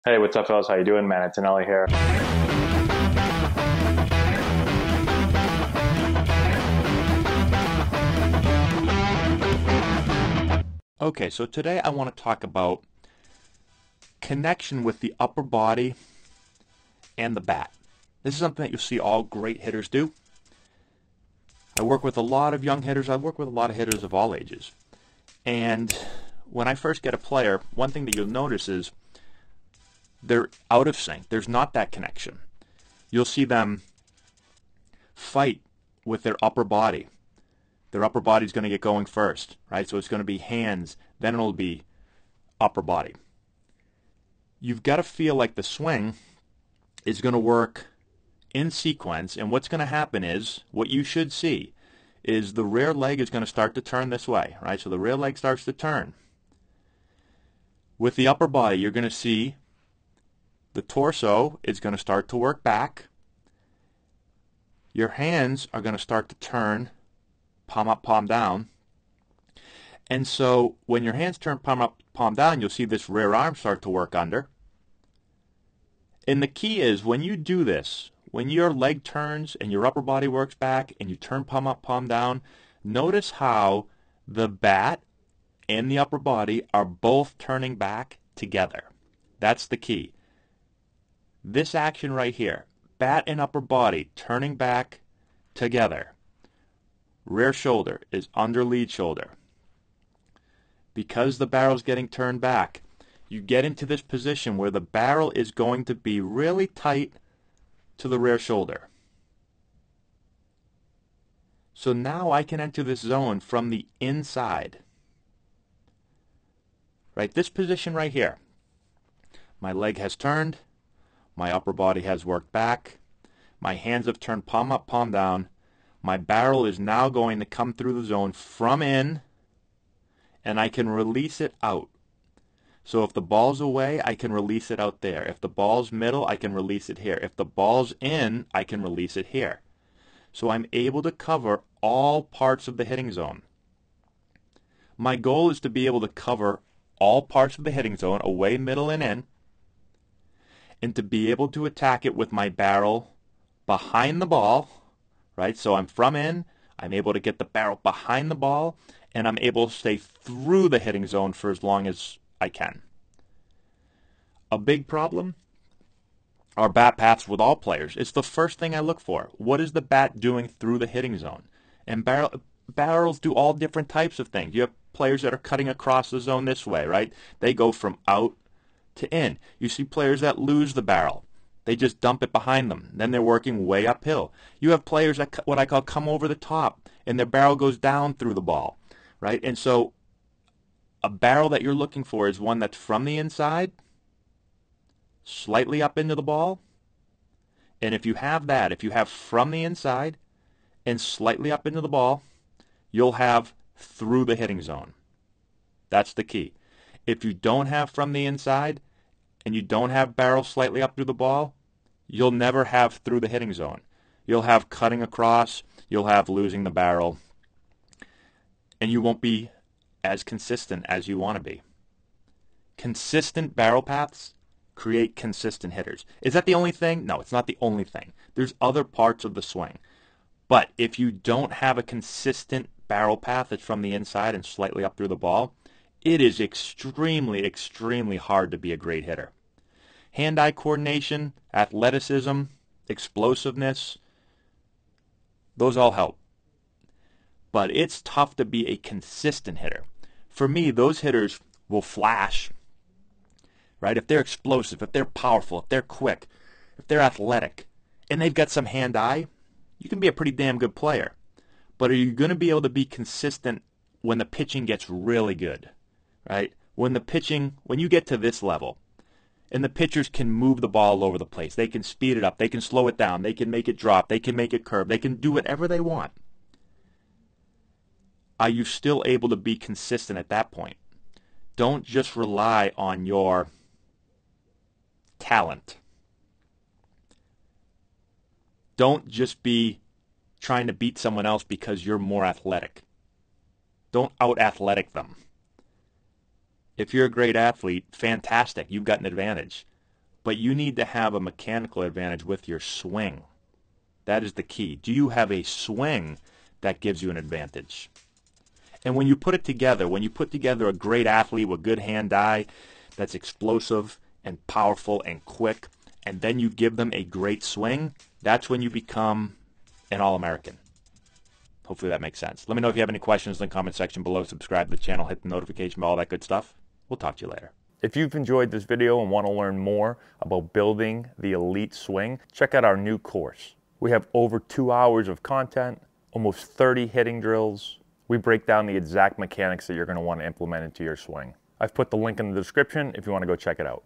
Hey, what's up, fellas? How you doing, man? Antonelli here. Okay, so today I want to talk about connection with the upper body and the bat. This is something that you'll see all great hitters do. I work with a lot of young hitters. I work with a lot of hitters of all ages. And when I first get a player, one thing that you'll notice is they're out of sync. There's not that connection. You'll see them fight with their upper body. Their upper body's going to get going first, right? So it's going to be hands, then it'll be upper body. You've got to feel like the swing is going to work in sequence, and what's going to happen is, what you should see, is the rear leg is going to start to turn this way, right? So the rear leg starts to turn. With the upper body, you're going to see the torso is going to start to work back. Your hands are going to start to turn palm up, palm down. And so when your hands turn palm up, palm down, you'll see this rear arm start to work under. And the key is when you do this, when your leg turns and your upper body works back and you turn palm up, palm down, notice how the bat and the upper body are both turning back together. That's the key. This action right here, bat and upper body turning back together. Rear shoulder is under lead shoulder. Because the barrel's getting turned back, you get into this position where the barrel is going to be really tight to the rear shoulder. So now I can enter this zone from the inside. Right, this position right here. My leg has turned, my upper body has worked back, my hands have turned palm up, palm down. My barrel is now going to come through the zone from in, and I can release it out. So if the ball's away, I can release it out there. If the ball's middle, I can release it here. If the ball's in, I can release it here. So I'm able to cover all parts of the hitting zone. My goal is to be able to cover all parts of the hitting zone, away, middle, and in, and to be able to attack it with my barrel behind the ball, right? So I'm from in, I'm able to get the barrel behind the ball, and I'm able to stay through the hitting zone for as long as I can. A big problem are bat paths with all players. It's the first thing I look for. What is the bat doing through the hitting zone? And barrels do all different types of things. You have players that are cutting across the zone this way, right? They go from out to in. You see players that lose the barrel. They just dump it behind them. Then they're working way uphill. You have players that what I call come over the top, and their barrel goes down through the ball, right? And so a barrel that you're looking for is one that's from the inside, slightly up into the ball. And if you have that, if you have from the inside and slightly up into the ball, you'll have through the hitting zone. That's the key. If you don't have from the inside and you don't have barrel slightly up through the ball, you'll never have through the hitting zone. You'll have cutting across, you'll have losing the barrel, and you won't be as consistent as you want to be. Consistent barrel paths create consistent hitters. Is that the only thing? No, it's not the only thing. There's other parts of the swing. But if you don't have a consistent barrel path that's from the inside and slightly up through the ball, it is extremely, extremely hard to be a great hitter. Hand-eye coordination, athleticism, explosiveness, those all help. But it's tough to be a consistent hitter. For me, those hitters will flash, right? If they're explosive, if they're powerful, if they're quick, if they're athletic, and they've got some hand-eye, you can be a pretty damn good player. But are you going to be able to be consistent when the pitching gets really good, right? When you get to this level, and the pitchers can move the ball all over the place. They can speed it up. They can slow it down. They can make it drop. They can make it curve. They can do whatever they want. Are you still able to be consistent at that point? Don't just rely on your talent. Don't just be trying to beat someone else because you're more athletic. Don't out-athletic them. If you're a great athlete, fantastic, you've got an advantage. but you need to have a mechanical advantage with your swing. That is the key. Do you have a swing that gives you an advantage? And when you put it together, when you put together a great athlete with good hand-eye that's explosive and powerful and quick, and then you give them a great swing, that's when you become an All-American. Hopefully that makes sense. Let me know if you have any questions in the comment section below. Subscribe to the channel, hit the notification bell, all that good stuff. We'll talk to you later. If you've enjoyed this video and want to learn more about building the elite swing, check out our new course. We have over 2 hours of content, almost 30 hitting drills. We break down the exact mechanics that you're going to want to implement into your swing. I've put the link in the description if you want to go check it out.